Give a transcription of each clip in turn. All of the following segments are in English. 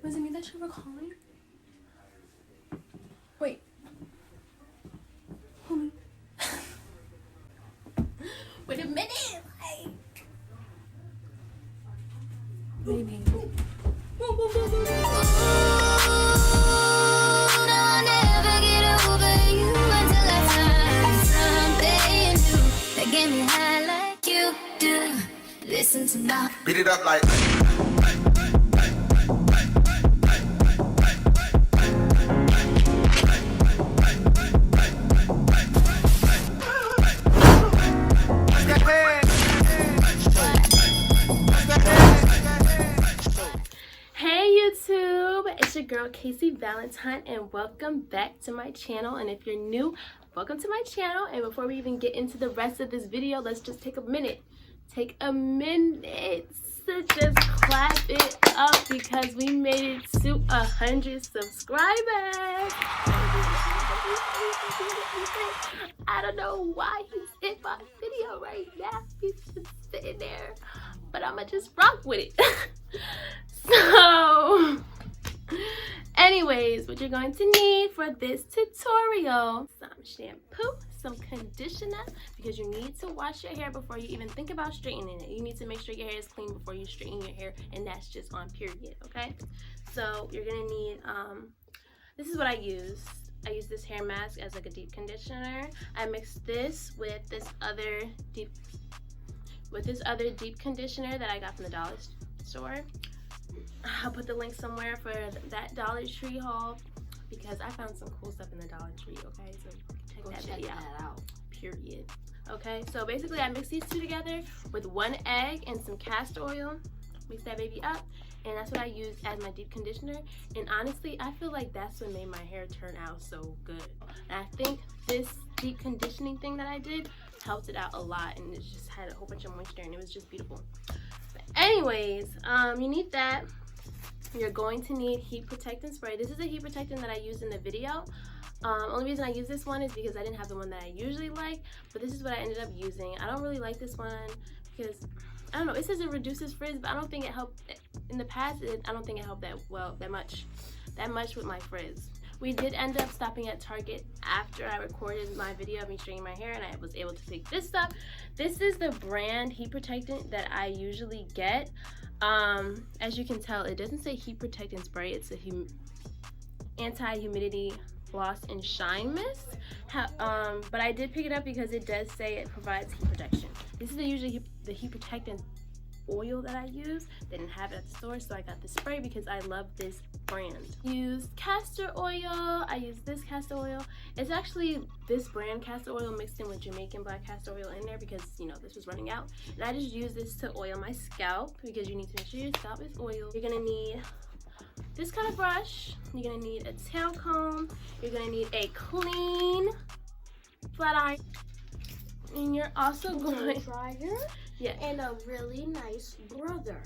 Was it me that you were calling? Wait. Homie. Wait a minute. Like. Maybe. Listen to now. Beat it up like. Hey YouTube, it's your girl Kaci Valentine and welcome back to my channel. And if you're new, welcome to my channel. And before we even get into the rest of this video, let's just take a minute to just clap it up because we made it to 100 subscribers. I don't know why he's in my video right now. He's just sitting there, but I'ma just rock with it. So anyways, what you're going to need for this tutorial: some shampoo, some conditioner, because you need to wash your hair before you even think about straightening it. You need to make sure your hair is clean before you straighten your hair, and that's just on period, okay? So you're gonna need this is what I use. I use this hair mask as like a deep conditioner. I mix this with this other deep conditioner that I got from the dollar store. I'll put the link somewhere for that Dollar Tree haul because I found some cool stuff in the Dollar Tree, okay? So check that out. Period. Okay, so basically I mix these two together with 1 egg and some castor oil. Mix that baby up, and that's what I use as my deep conditioner. And honestly, I feel like that's what made my hair turn out so good. And I think this deep conditioning thing that I did helped it out a lot, and it just had a whole bunch of moisture, and it was just beautiful. But anyways, you need that. You're going to need heat protectant spray. This is a heat protectant that I used in the video. Only reason I use this one is because I didn't have the one that I usually like, but this is what I ended up using. I don't really like this one because, I don't know, it says it reduces frizz, but I don't think it helped. In the past, I don't think it helped that much with my frizz. We did end up stopping at Target after I recorded my video of me straightening my hair, and I was able to pick this up. This is the brand heat protectant that I usually get. As you can tell, it doesn't say heat protectant spray. It's a anti-humidity gloss and shine mist. But I did pick it up because it does say it provides heat protection. This is usually the heat protectant oil that I use. They didn't have it at the store, so I got the spray because I love this brand. Use castor oil. I use this castor oil. It's actually this brand castor oil mixed in with Jamaican black castor oil in there because, you know, this was running out. And I just use this to oil my scalp because you need to make sure your scalp is oiled. You're gonna need this kind of brush. You're gonna need a tail comb. You're gonna need a clean flat iron. And you're also going a dryer, yeah, and a really nice brother.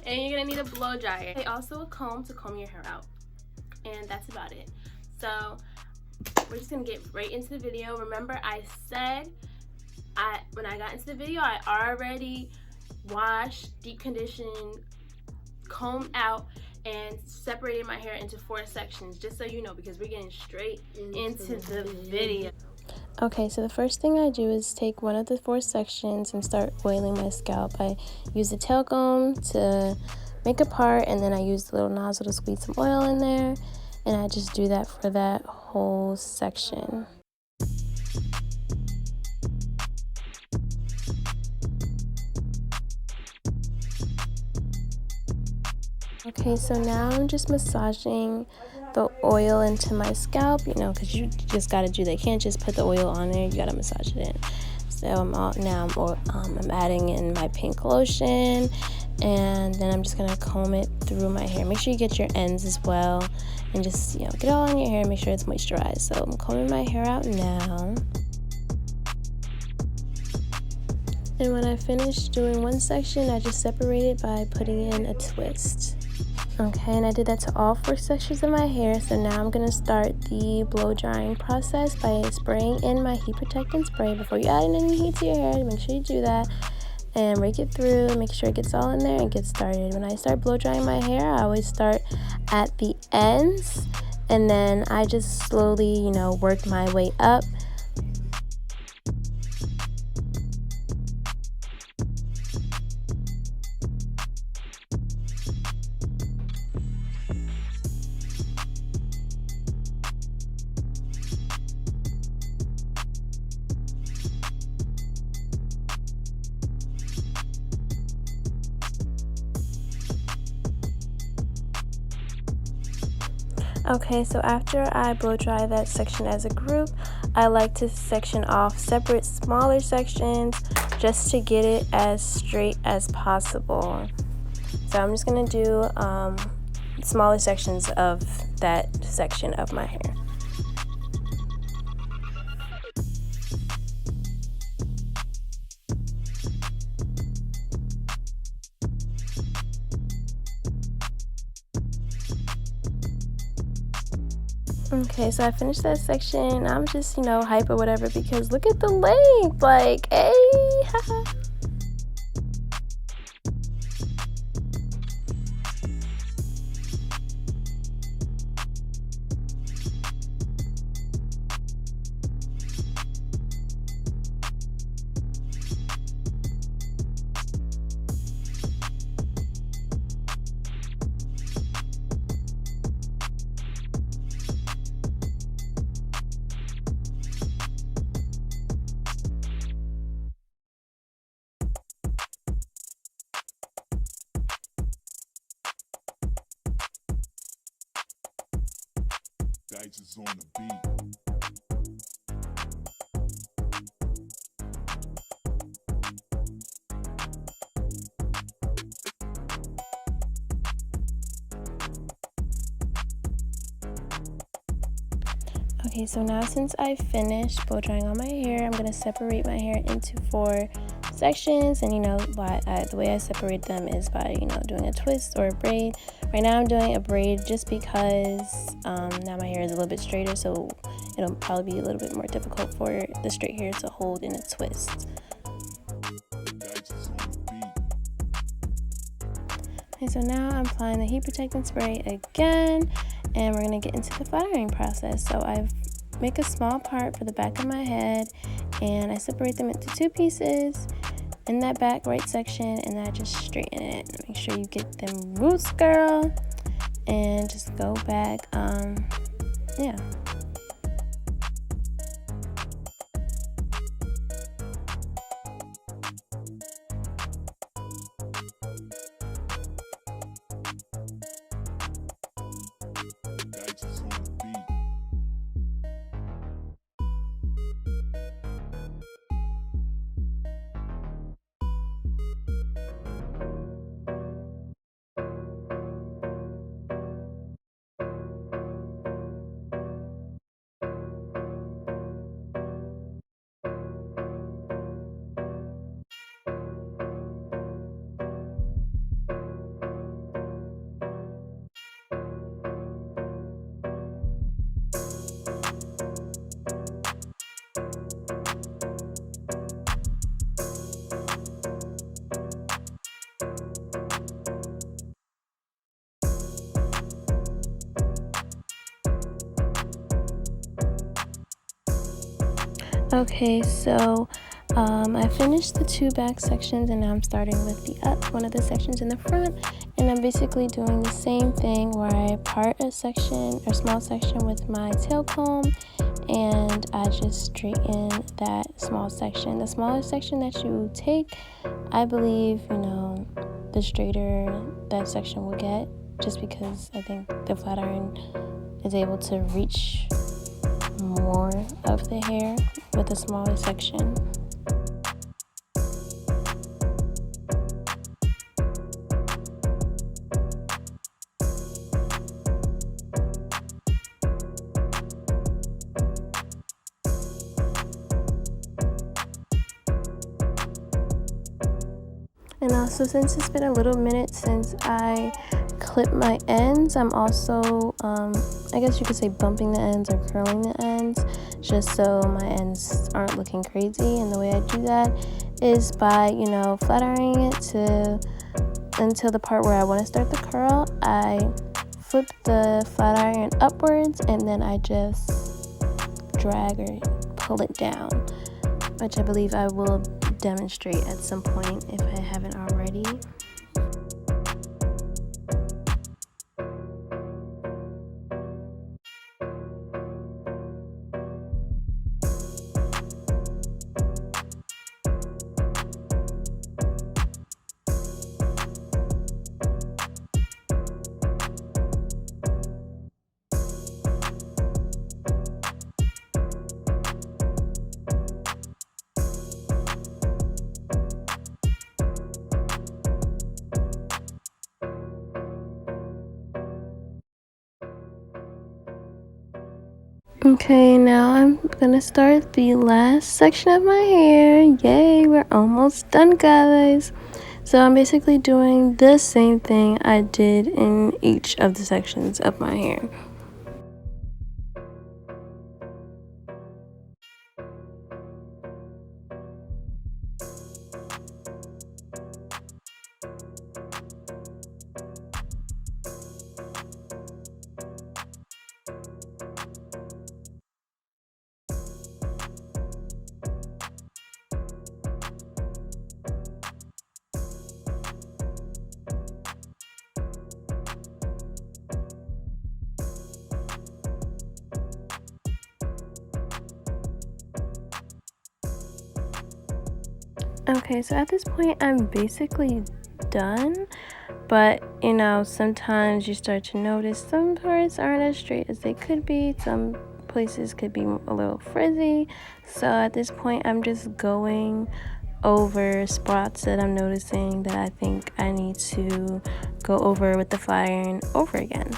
And you're gonna need a blow dryer. And also a comb to comb your hair out. And that's about it. So we're just gonna get right into the video. Remember, I said when I got into the video, I already washed, deep conditioned, combed out, and separated my hair into 4 sections, just so you know, because we're getting straight into the video. Okay, so the first thing I do is take one of the 4 sections and start oiling my scalp. I use the tail comb to make a part, and then I use the little nozzle to squeeze some oil in there, and I just do that for that whole section. Okay, so now I'm just massaging the oil into my scalp, you know, because you just got to do that. You can't just put the oil on there, you got to massage it in. So I'm adding in my pink lotion, and then I'm just going to comb it through my hair. Make sure you get your ends as well, and just, you know, get it all on your hair and make sure it's moisturized. So I'm combing my hair out now. And when I finish doing one section, I just separate it by putting in a twist. Okay, and I did that to all 4 sections of my hair. So now I'm going to start the blow drying process by spraying in my heat protectant spray. Before you add in any heat to your hair, make sure you do that. and rake it through, make sure it gets all in there, and get started. When I start blow drying my hair, I always start at the ends, and then I just slowly, work my way up. Okay, so after I blow dry that section as a group, I like to section off separate smaller sections just to get it as straight as possible. So I'm just going to do smaller sections of that section of my hair. Okay, so I finished that section. I'm just, hype or whatever because look at the length. Like, hey, haha. Dice is on the beat. Okay, so now since I finished blow drying all my hair, I'm going to separate my hair into 4 sections, and the way I separate them is by doing a twist or a braid. Right now I'm doing a braid just because now my hair is a little bit straighter, so it'll probably be a little bit more difficult for the straight hair to hold in a twist. Okay, so now I'm applying the heat protectant spray again, and we're going to get into the flat ironing process. So I make a small part for the back of my head, and I separate them into 2 pieces in that back right section, and I just straighten it. Make sure you get them roots, girl, and just go back. Yeah. Okay, so I finished the 2 back sections, and now I'm starting with one of the sections in the front, and I'm basically doing the same thing where I part a section or small section with my tail comb, and I just straighten that small section. The smaller section that you take, I believe, the straighter that section will get, just because I think the flat iron is able to reach more of the hair with a smaller section. And also, since it's been a little minute since I clip my ends, I'm also I guess you could say bumping the ends or curling the ends, just so my ends aren't looking crazy. And the way I do that is by, you know, flat ironing it until the part where I want to start the curl. I flip the flat iron upwards and then I just drag or pull it down, which I believe I will demonstrate at some point if I haven't already. Okay, now I'm gonna start the last section of my hair. Yay, we're almost done, guys. So I'm basically doing the same thing I did in each of the sections of my hair. Okay, so at this point I'm basically done, but you know, sometimes you start to notice some parts aren't as straight as they could be. Some places could be a little frizzy. So at this point I'm just going over spots that I'm noticing that I think I need to go over with the flat iron over again.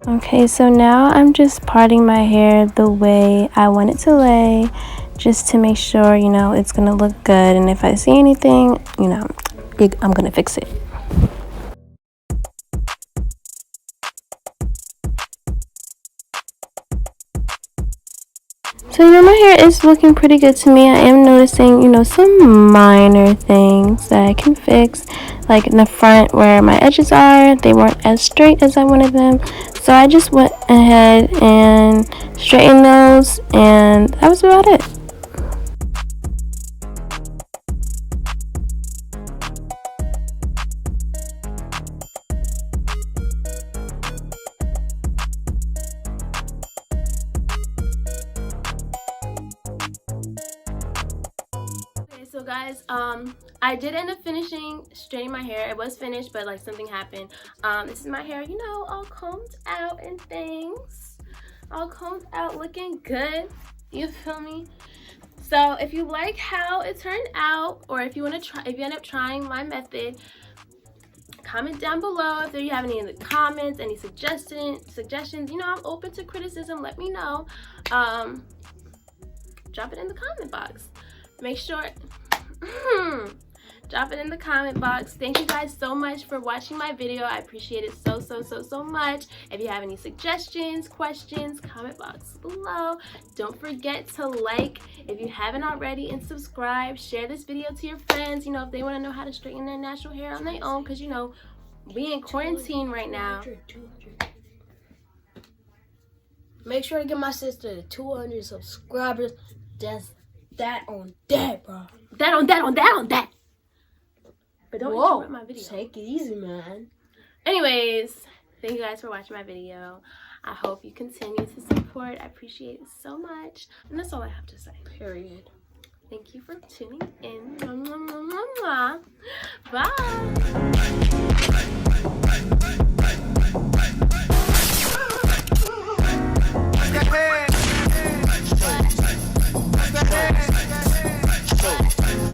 Okay, so now I'm just parting my hair the way I want it to lay, just to make sure, you know, it's gonna look good, and if I see anything, you know, I'm gonna fix it. So, you know, my hair is looking pretty good to me. I am noticing, you know, some minor things that I can fix. Like in the front where my edges are, they weren't as straight as I wanted them. So I just went ahead and straightened those, and that was about it. So guys, I did end up finishing straightening my hair. It was finished, but like something happened. This is my hair, you know, all combed out and things, all combed out, looking good. You feel me? So if you like how it turned out, or if you want to try, if you end up trying my method, comment down below if you have any in the comments, any suggestions. You know, I'm open to criticism. Let me know. Drop it in the comment box. Make sure drop it in the comment box. Thank you guys so much for watching my video. I appreciate it so much. If you have any suggestions, questions, comment box below. Don't forget to like if you haven't already, and subscribe. Share this video to your friends, you know, if they want to know how to straighten their natural hair on their own, because you know we in quarantine right now. Make sure to get my sister to 200 subscribers. That's that on that, bro. That on that. But don't interrupt my video. Take it easy, man. Anyways, thank you guys for watching my video. I hope you continue to support. I appreciate it so much. And that's all I have to say. Period. Thank you for tuning in. Bye.